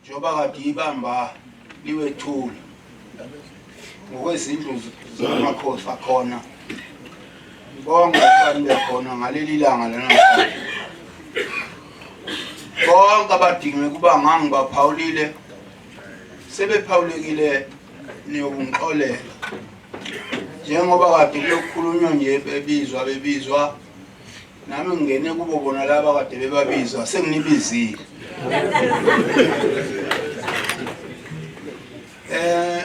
njoba kade ibamba liwethula ngokwezindlu zamakhosi akhona bonke abantu bekhona ngaleli langa lana bonke abadinge kuba ngangibaphawulile sebephawulekile niyokungixolela njengoba kade kulokukhulunywa nje bebizwa nami ngene kubo bona laba kade bebabizwa senginibizile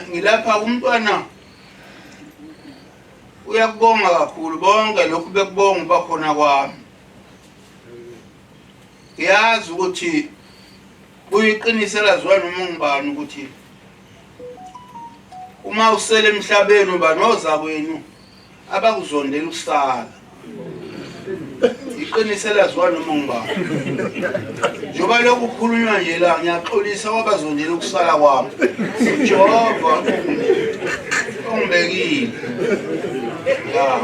ngilapha umntwana uyakubonga kakhulu bonke lokhu bekubonga bakhona kwami ngiyazi ukuthi uyiqinisela zwa noma ngibani ukuthi uma usele emhlabeni uba noza kwenu abakuzondela usala iqinisela zwa noma ngibani njoba lokhu kukhulunywa nje la ngiyaxolisa kwabazondela ukusala kwami Jehova ongibekile ya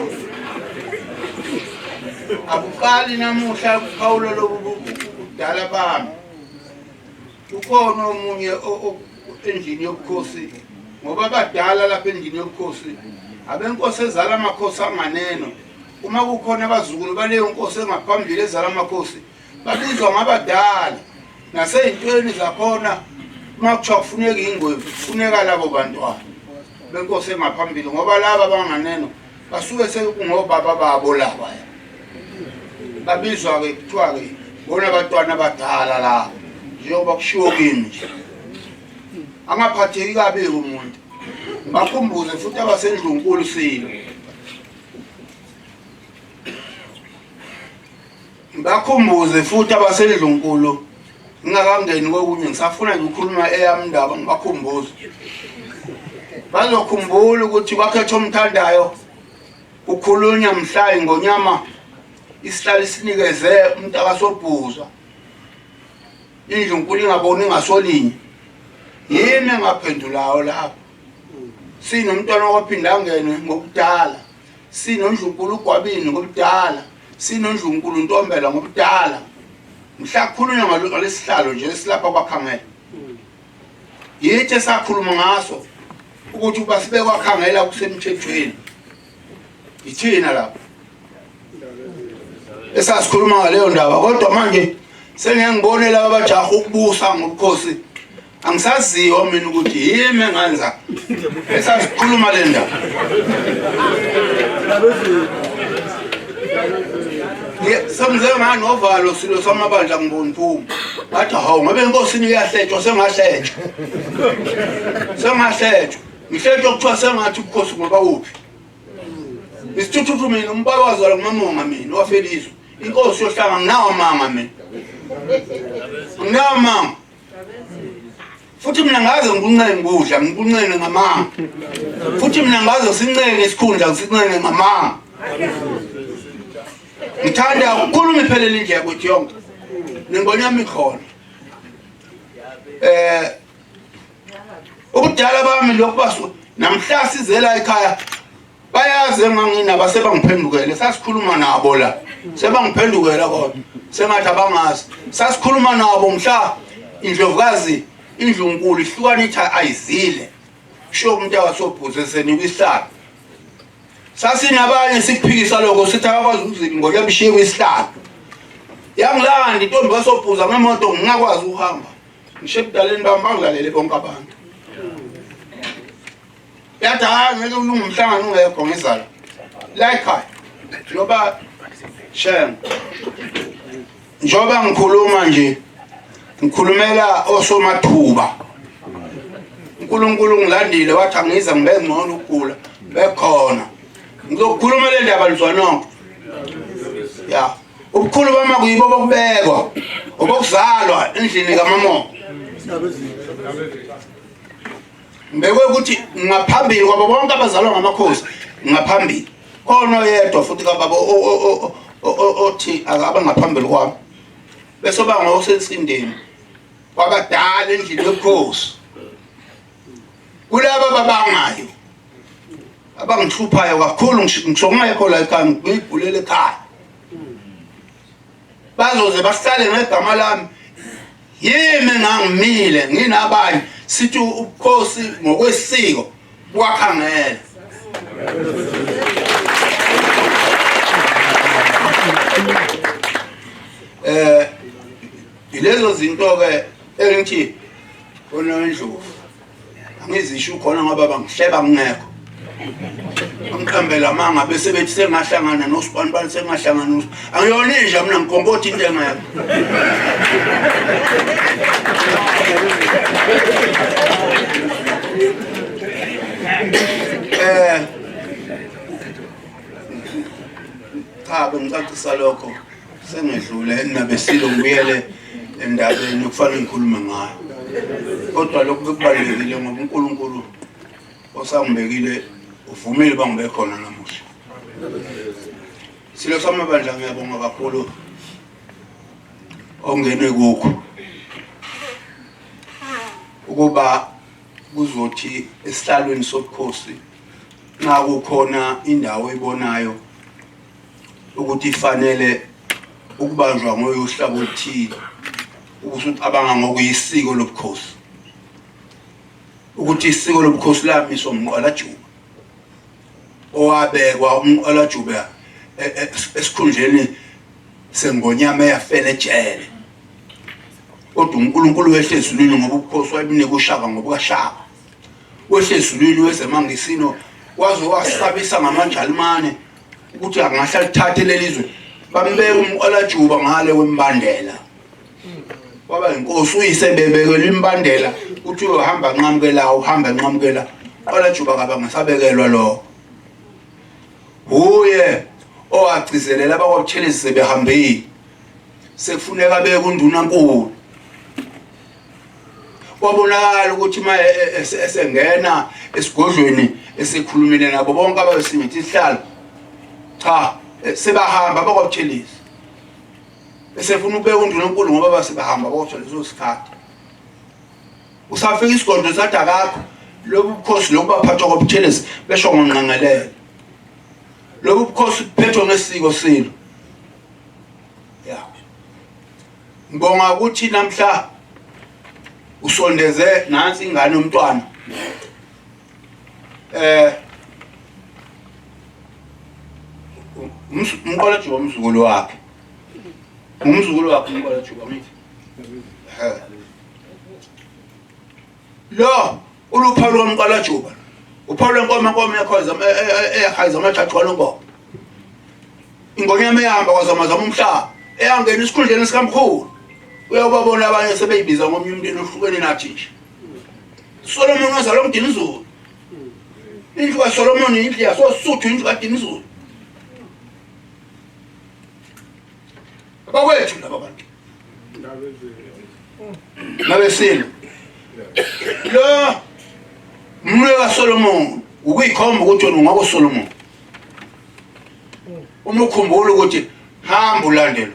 abuqali namuhla kuphawulo lokudala bami ukhona omunye endlini yobukhosi ngoba abadala lapha endlini yobukhosi abenkosi ezala amakhosi anganeno uma kukhona abazukulu baleyo nkosi engaphambili ezala amakhosi babizwa ngabadala naseyintweni zakhona uma kuthiwa kufuneka ingwevu kufuneka labo bantwana benkosi engaphambili ngoba laba abanganeno basuke sekungobaba babo laba babizwa-ke kuthiwa-ke bona abantwana abadala labo njengoba kushiwo kimi nje angaphatheki kabi umuntu bakhumbuze futhi abasendlunkulu silo bakhumbuze futhi abasendlunkulu ngingakangeni kokunye ngisafuna nje ukukhuluma eyami indaba ngibakhumbuze bazokhumbula ukuthi kwakhetha omthandayo ukhulunywa mhlayi ngonyama isihlalo sinikeze umuntu akasobhuzwa indlunkulu ingaboni ngasolinye yimi engaphendulayo lapho sinomntwana okwaphinda angene ngobudala sinondlunkulu ugwabini ngobudala sinondlunkulu ntombela ngobudala mhla kukhulunywa ngalesihlalo nje silapha kwakhangela yithi esakhuluma ngaso ukuthi uba sibe kwakhangela kusemthethweni ithina lapho esasikhuluma ngaleyo ndaba kodwa manje sengiyangibone laba abajaha ukubusa ngobukhosi angisaziyo mina ukuthi yimi enganza esasikhuluma le ndaba semze nganovalo silo samabandla ngibona phuma bathi hawu ngabe inkosini iyahletshwa sengahletshwa ngihletshwa kuthiwa sengathi ubukhosi ngoba uphi isithuthu mina umbabazo la kumamonga mina wafelizwe inkosi yohlanga nginawo amanga mina nginawo amanga futhi mina ngaze ngikuncenga ngudla ngikuncenge ngamanga futhi mina ngaze sincenge isikhundla ngisincenge ngamanga ngithanda ukukhuluma iphelele indlela ukuthi yonke ningonyama ikhona ubudala bami lokhu basu namhla sizela ekhaya bayazi enganginaba sebangiphendukele sasikhuluma nabo la sebangiphendukela kodwa sengathi abangazi sasikhuluma nabo mhla indlovukazi indlunkulu ihlukana ithi ayizile sho umuntu akasobhuze senikwa isihlalo sasinabanye sikuphikisa lokho sithi akakwazi ukuzila ngoba bishiye kwisihlalo yangilanda intombi kasobhuza ngemoto ngingakwazi ukuhamba ngisho ebudaleni bami bangilalele bonke abantu yathi hayi ngeke ulunge umhlangano ungekho ngizala la ekhaya njoba shem njoba ngikhuluma nje ngikhulumela osomathuba uNkulunkulu ngilandile wathi angiza ngibe ngcono ukugula bekhona ngizokhuluma le ndaba lizwanonke ya ubukhulu bama kuyibo bokubekwa obokuzalwa endlini kaMamongo mbekwe ukuthi ngaphambili kwabo bonke abazalwa ngamakhosi ngaphambili khona yedwa futhi kababa othi akaba ngaphambili kwami bese bangosensindeni kwabadala endlini yobukhosi kulaba babangayo abangihluphayo kakhulu ngisongekho la ekhaya ngibulele ekhaya bazoze bahlale ngegama lami yimi ngangimile nginabanye sithi ubukhosi ngokwesiko buyakhangela ilezo zinto ke engithi oNondlovu angizisho khona ngoba bangihleba ngingekho angikhambela manga bese bethi sengahlangana noSibanibani sengahlangana angiyona inja mina ngikompotha into engekho cha bengicacisa lokho sengedlule enabesilo ngibuyele endabeni okufanele ngikhulume ngayo kodwa lokho kubalulekile ngoba uNkulunkulu osangibekile uvumile bangibe khona namuhla silo samabandla ngiyabonga kakhulu ongene kukho ukuba kuzothi esihlalweni sobukhosi nakukhona indawo ebonayo ukuthi ifanele ukubanjwa ngoyohlabo oluthile ukusucabanga ngokuyisiko lobukhosi ukuthi isiko lobukhosi lamiswa umqalajuba owabekwa umqalajuba esikhundleni sengonyama eyafela ejele kodwa uNkulunkulu wehlezulwini ngoba ubukhosi wayebunika uShaka ngoba kaShaka wehlezulwini wezemangisino waze wasabisa ngamanjalimane ukuthi angahlala lithathe lelizwe bambeka umqalajuba ngale wembandela kwaba inkosi uyisebebekela imbandela uthi uhamba nqamukela uhamba nqamukela qalajuba kaba ngasabekelwa lo uye owagcizelela abakwaButhelezi sebehambile sekufuneka beke uNdunankulu kwabonakala ukuthi ma esengena esigodlweni esikhulumile nabo bonke ababesingithi isihlalo cha sebahamba abakwaButhelezi esefuna ukubeka uNdunankulu ngoba basebahamba kodwa leso sikhathi usafika isigondo sathi akakho lobu bukhosi lobu baphathwa kwaButhelezi besho ngonqangelelo lobu bukhosi buphethwe ngesiko silo ya ngibonga ukuthi namhla usondeze nansi ingane yomntwana umqalajuba umzukulu wakhe umqalajuba ngithi lo uluphawu lomqalajuba uphawu lenkomo eyakhaiza amajaxolo ngoba ingonyama ehamba kwazamazama umhlaba eyangena isikhundleni sikamkhulu uyababona abanye sebeyibiza ngomnye umndeni ohlukene nathi nje Solomon wazalwa uMdinizulu indlu kaSolomon indlu yasoSuthu indlu kaDinizulu abawethu laba bantu nabesilo lo mnwe kaSolomon ukuyikhomba ukuthi wena ungabo Solomon umukhumbula ukuthi hamba ulandela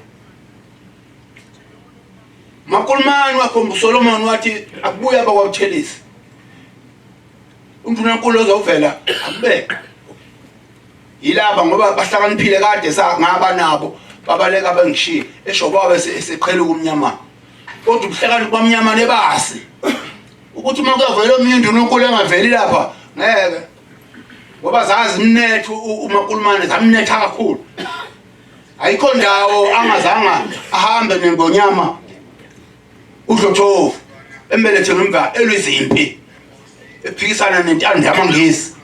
makulumani wakhomba uSolomon wathi akubuya abakwaButhelezi uNdunankulu ozovela akubeka yilaba ngoba bahlakaniphile kade ngaba nabo babaleka bengishiye eshoba bese eseqhela ukumnyama kodwa ubuhlakani kwamnyama nebasi ukuthi makuvela omunye uNdunankulu engaveli lapha ngeke ngoba zazi imnetho umakulumane zamnetha kakhulu ayikho ndawo angazanga ahambe nengonyama uDlothovu embelethe ngemva elwizimpi ephikisana nentando yamangisi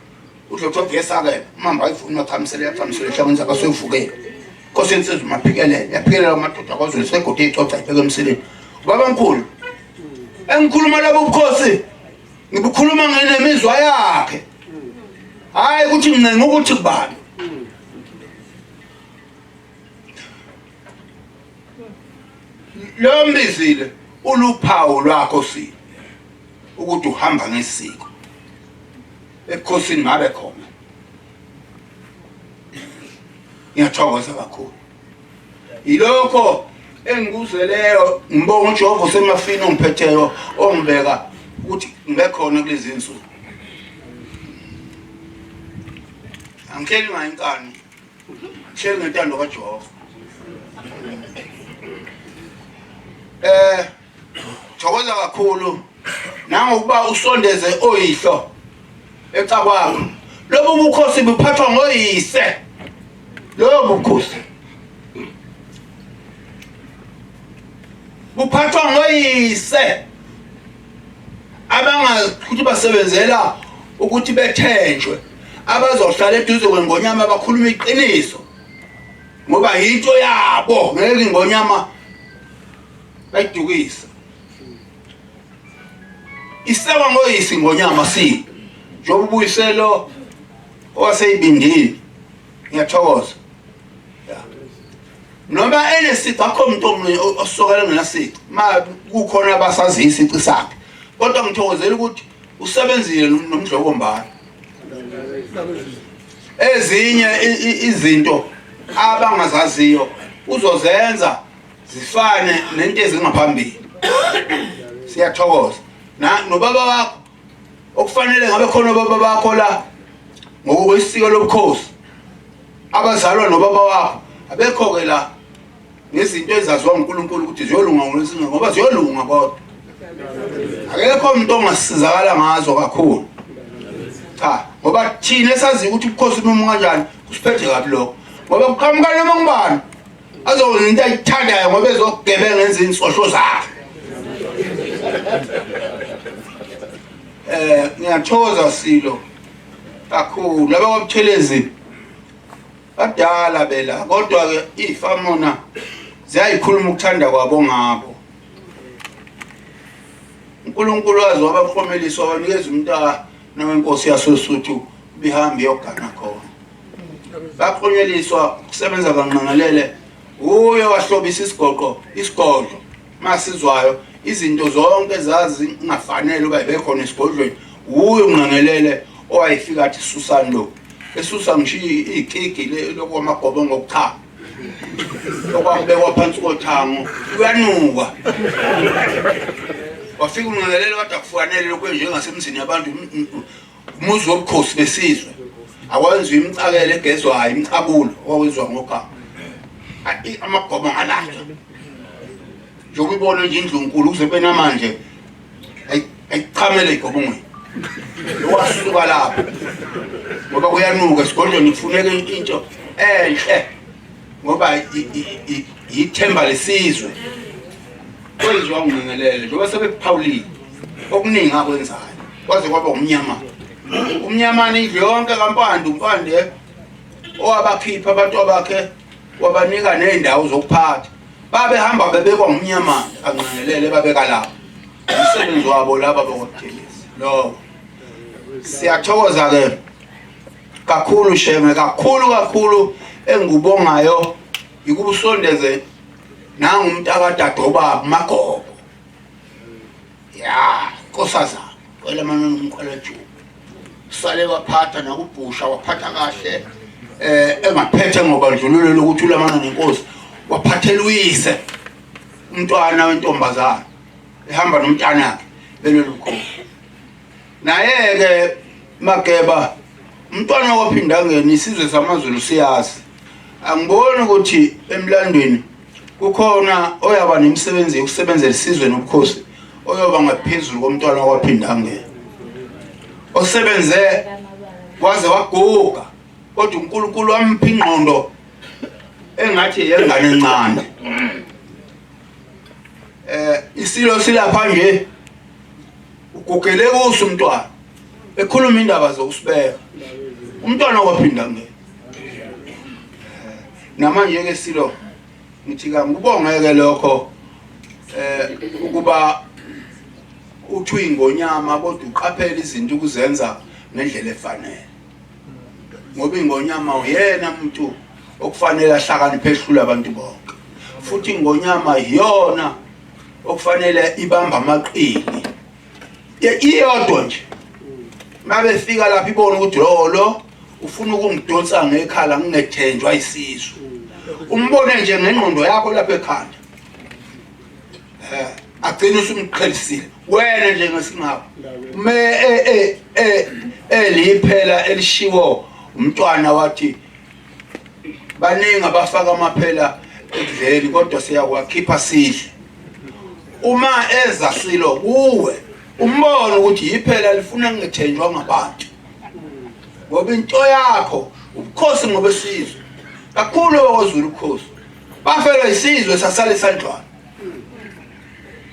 uDlothovu yesake mamba ayifuna makhamisele ehlangene zakhe soyivukela Nkosi insizwe maphikelele yaphikelele amadoda kwaZulu segode icocca ibheke emseleni babamkhulu engikhuluma labo ubukhosi ngibukhuluma ngenemizwa yakhe hayi ukuthi ngincenga ukuthi kubani lo mbizile uluphawu lwakho sini ukuthi uhamba ngesiko ekhosini ngabe khona ngiyathokoza kakhulu ilokho engikuzeleyo ngibonga uJehova usemafini ongiphetheyo ongibeka ukuthi ngibekhona kulezi insuku angihleli ngayinkani ngihleli ngentando kaJehova Siyathokoza kakhulu nangokuba usondeze oyihlo ecakwakho. Lobu bukhosi buphathwa ngoyise. Lobu bukhosi buphathwa ngoyise abangakuthi basebenzela ukuthi bethenjwe, abazohlala eduze kwengonyama bakhuluma iqiniso ngoba yinto yabo, ngeke ingonyama bayidukisa. Isewa ngoyisi ingonyama si njengoba ubuyiselo owaseyibindile. Ngiyathokoza noma enesici akho umuntu osokela ngenasici ma kukhona abasazisa isici sakhe, kodwa ngithokozela ukuthi usebenzile nomdloko mbala. Ezinye izinto abangazaziyo uzozenza zifane nento ezingaphambili. Siyathokoza nobaba wakho okufanele ngabe khona baba bakho la ngokwesiko lobukhosi abazalwa nobaba wakho abekho ke la ngezinto ezaziwa uNkulunkulu ukuthi ziyolunga ngoba ziyolunga kodwa akekho umuntu ongasizakala ngazo kakhulu. Cha, ngoba thina esazi ukuthi ubukhosi noma kanjani usiphethe kabi lokho, ngoba kuqhamuka noma ngubani azokwenza into ayithandayo ngoba ezokugebenga enza insohlo zakhe. Ngiyathokoza Silo kakhulu laba kwaButhelezi badala bela, kodwa ke ifamona ziyayikhuluma ukuthanda kwabo ngabo. uNkulunkulu wazi wabakhomeliswa wanikeza umntana wenkosi yaseSuthu bihambe yogana khona. Baqonyeliswa ukusebenza kanqangalele, uye wahlobisa isigodlo masizwayo izinto zonke zazi ngafanele uba bekhona esigodlweni. Uye unqangelele owayefika athi Susani lo esusa ngisho ikiki lokwamagobo ngokuchama okwabekwa phansi kothango uyanuka. Wafika unqangelele wathi akufanele lokwenje ngasemzini yabantu umuzi wobukhosi besizwe akwenziwa imicakelo egezwayo imcabulo owenziwa ngokama amagobo ngalahlwa njengobona nje indlunkulu kuze benamanje ayichamele igobongweni wasuka lapho ngoba kuyanuka esigodlweni kufuneka into enhle ngoba yithemba lesizwe kwenziwa unqangelele njengoba sebephawulile okuningi akwenzayo kwaze kwaba umnyamana indlu yonke kaMpande owabakhipha abantu bakhe wabanika nendawo zokuphatha babehamba bebekwa ngumnyamana anqangelele babeka lapho umsebenzi wabo laba bokuThelezi lo. Siyathokoza ke kakhulu Sheme, kakhulu engubongayo ikubusondeze nangumntakadadobaba Magogo ya nkosazana kwela manani umqalajuba sale waphatha nakubhusha waphatha kahle engaphethe ngobandlululo lokuthi ulamana nenkosi waphathela uyise umntwana wentombazana ehamba nomntana wakhe belolukho. Naye ke Mageba umntwana waphindangeni isizwe samaZulu siyazi, angiboni ukuthi emlandweni kukhona oyaba nemisebenzi yokusebenzela isizwe nobukhosi oyoba ngaphezulu komntwana waphindangeni osebenze waze waguga, kodwa uNkulunkulu wampha ingqondo engathi yengane encane. Isilo silapha nje ugugele kuso umntwana ekhuluma indaba zokusibeka umntwana waphindangeni. Namanje ke Silo ngithi ngikubongeke lokho ukuba uthi ingonyama kodwa uqaphela izinto ukuzenza ngendlela efanele, ngoba ingonyama uyena umuntu okufanele ahlakaniphe ehlula abantu bonke, futhi ingonyama iyona okufanele ibamba amaqili iyodwa nje. Mabefika lapha ibona ukuthi lo ufuna ukungidonsa ngekhala ngingethenjwa isizwe, umbone nje ngengqondo yakho lapha ekhanda agcina usumqhelisile wena nje ngesingapha eliphela elishiwo umntwana wathi baningi abafaka amaphela ekudleni kodwa siyakwakhipha sidle. uma eza Silo kuwe umbone ukuthi iphela lifuna ngethenjwa ngabantu ngoba into yakho ubukhosi ngoba sizwe kakhulu okwazulu ukhosi bafela isizwe sasale sandlwana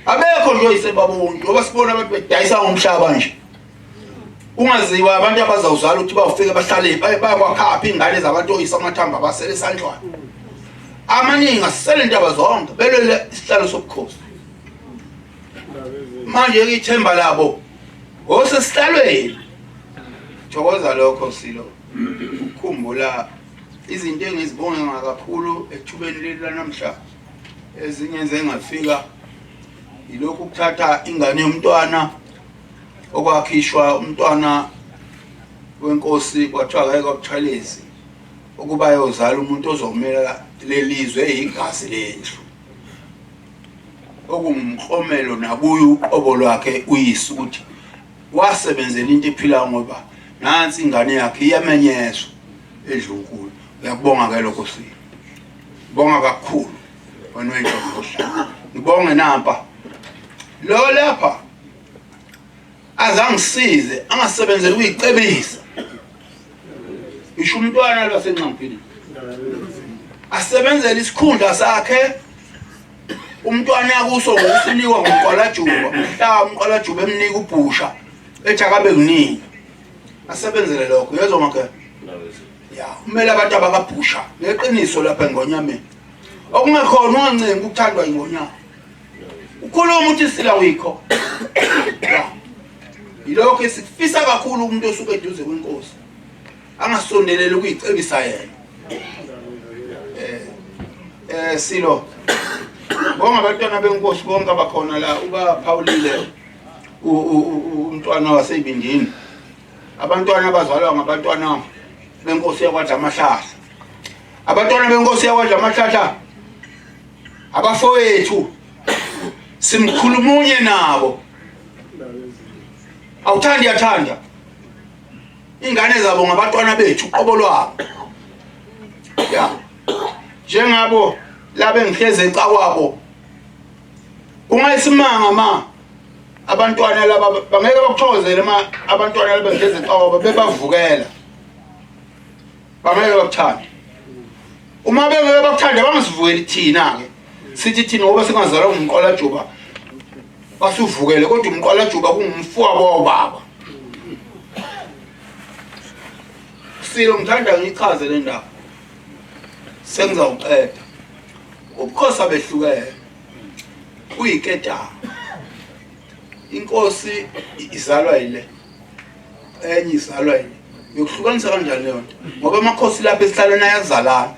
abekho nje oyisebabonke ngoba sibona abantu bedayisa ngomhlaba nje ungaziwa abantu abazawuzala ukuthi bawufike bahlale bayakwakha ingane zabantu oyisamathamba basele sandlwana amaningi asisele indaba zonke belele isihlalo sobukhosi manje ithemba labo osesihlalweni thokoza lokho Silo ukukhumbula izinto engizibonga kakhulu ethubeni leli lanamhla ezinye zengafika ilokhu ukuthatha ingane yomntwana okwakhishwa umntwana wenkosi kwathiwa akayeke kwaButhalezi ukuba yozala umuntu ozomela lelizwe igazi lendlu okungumklomelo nakuyo obolwakhe uyise ukuthi wasebenzela into ephila ngoba nansi ingane yakhe iyamenyezwa edlunkulu uyakubonga ke lokho Silo bonga kakhulu wena wenhlobo ngibonge nampa lo lapha azangisize angasebenzeli ukuyicebisa isho umntwana lasenqampini asebenzele isikhundla sakhe umntwana yakuso ngokusinikwa ngomqwalajuba mhla umqwalajuba emnika ubhusha ethi akabe kuningi asebenzele lokho yezwa makhe ya umele abantu abakabhusha neqiniso lapha engonyameni okungekhona ungancengi ukuthandwa ingonyama ukhuluma uthi Sila wikho yilokho esifisa kakhulu umuntu osuke eduze kwenkosi angasondelele ukuyicebisa yena Silo bonga abantwana benkosi bonke abakhona la uba Phawulile umntwana wasebindini abantwana abazalwa ngabantwana benkosi yakwaDla amahlahla abantwana benkosi yakwaDla amahlahla abafowethu simkhulumunye nabo awuthandi yathanda ingane zabo ngabantwana bethu obolwabo ya njengabo labe ngihleze ecakwabo ungayisimanga abantwana laba bangeke bakuthokozele abantwana laba ngihleze ecakwabo bebavukela bangeke bakuthande uma bengeke bakuthande bangasivukeli thina ke sithi thina ngoba singazalwa ngumqwalajuba basuvukele kodwa umqwalajuba kungumfowabo wababa Silo ngithanda ngichaze le ndaba sengizawuqeda ubukhosi abehlukene uyiketanga inkosi izalwa yile enye izalwa yile yokuhlukanisa kanjani leyo nto ngoba amakhosi lapha esihlalweni ayazalana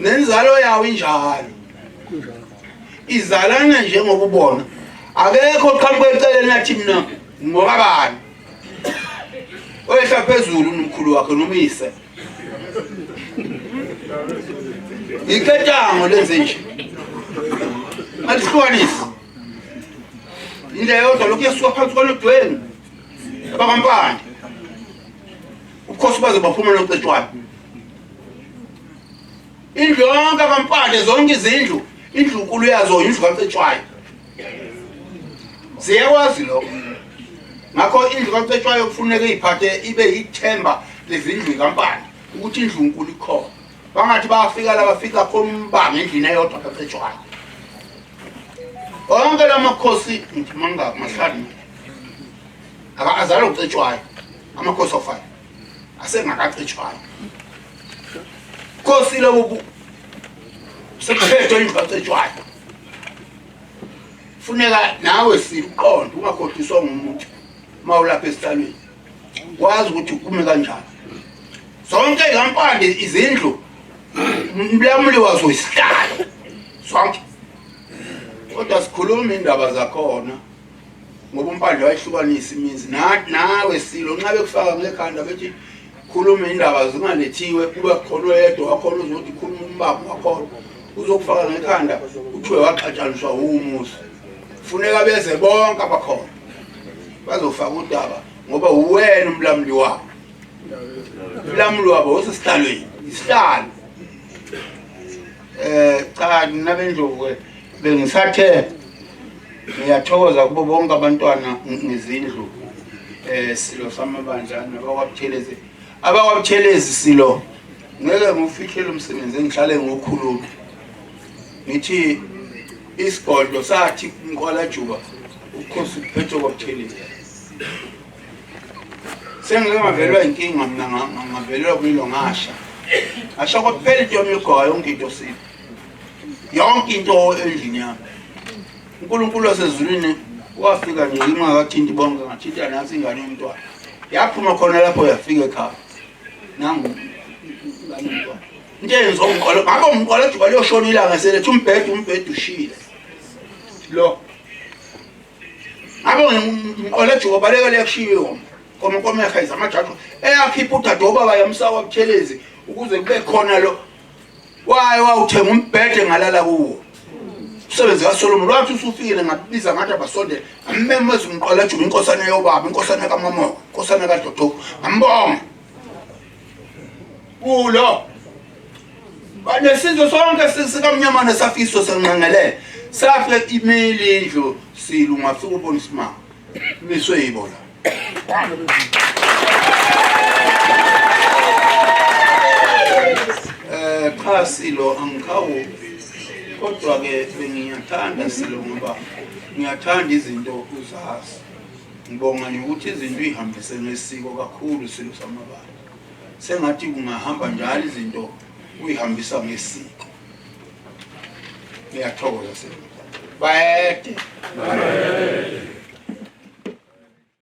nenzalo yawo injalo izalana nje ngokubona akekho qhamuke eceleni nathi mina ngokabani oyehla phezulu nomkhulu wakhe nomyise iketanga lenze nje alihlukanisi indlela yodwa lokhu yasuka phansi konodweni abakampande ukhosi baze baphuma noCetshwayo indlu yonke kampande zonke izindlu indlu nkulu yazo indlu kaCetshwayo ziyakwazi lokho ngakho indlu kaCetshwayo kufuneka iphathe ibe yithemba lezindlu kampande ukuthi indlu nkulu ikhona bangathi bayafika la bafika khona umbanga endlini eyodwa kaCetshwayo onke lamakhosi ngithi manga mahlani azalwa uCetshwayo amakhosi of fire asengakaCetshwayo Khosi lobu sekhetho indlu kaCetshwayo funeka nawe siqonde ungakhohliswa ngumuntu mawulapha esihlalweni wazi ukuthi ukume kanjani zonke izampande izindlu umlamuli wazo isihlalo sonke kodwa sikhuluma indaba zakhona ngoba umpande wayihlukanisa imizi nawe Silo nxa bekufaka ngekhanda bethi khuluma indaba zingalethiwe kube khona oyedwa wakhona uzothi khuluma umbambo wakhona uzokufaka ngekhanda uthiwe waxatshaniswa umuzi funeka beze bonke abakhona bazofaka udaba ngoba uwena umlamuli wabo umlamuli wabo osesihlalweni isihlalo cha nabendlovu bengisathe Ngiyathokoza kubo bonke abantwana ngezindlu Silo samabandla nabakwaButhelezi. AbakwaButhelezi Silo ngeke ngufihle lo msebenzi engihlale ngokhuluma. Ngithi isigodlo sathi uNkwalajuba ukhosi uphethe kwaButhelezi. Sengike ngavelwa inkinga mina ngavelwa kuyilo ngasha. Asho kwaphela into yomigoya yonke into Silo. Yonke into endlini yami. uNkulunkulu wasezulwini wafika nje ingakathinti bonke ngathinta nasi ingane yomntwana. Yaphuma khona lapho yafika ekhaya. Nangu ingane yomntwana. Njenzo umqolo ngaba umqolo juba liyoshonila ngaselethe umbhede ushile. Lo. Abo umqolo juba baleka lekushiyo. Komo ekhaya amajaji eyakhipha uDadoba bayamsawa Buthelezi ukuze kube khona lo. Wawuthenga umbhede ngalala kuwo. Umsebenzi kaSolomon wathi usufikile ngabiza ngathi abasondele ammemeza umqola juba inkosana yobaba inkosana kaMamo inkosana kaDodo ambonga ulo banesizwe sonke sikamnyamana safiso senqengelele safika imeli indlu Silo ungafika ubona isimanga miswe yibola cha Silo angikhawu kodwa ke bengiyathanda Silo ngoba ngiyathanda izinto uzazi. Ngibonga nje ukuthi izinto ihambise nesiko kakhulu Silo samabandla. Sengathi kungahamba njalo izinto uyihambisa ngesiko. Ngiyathokoza Silo. Bayede.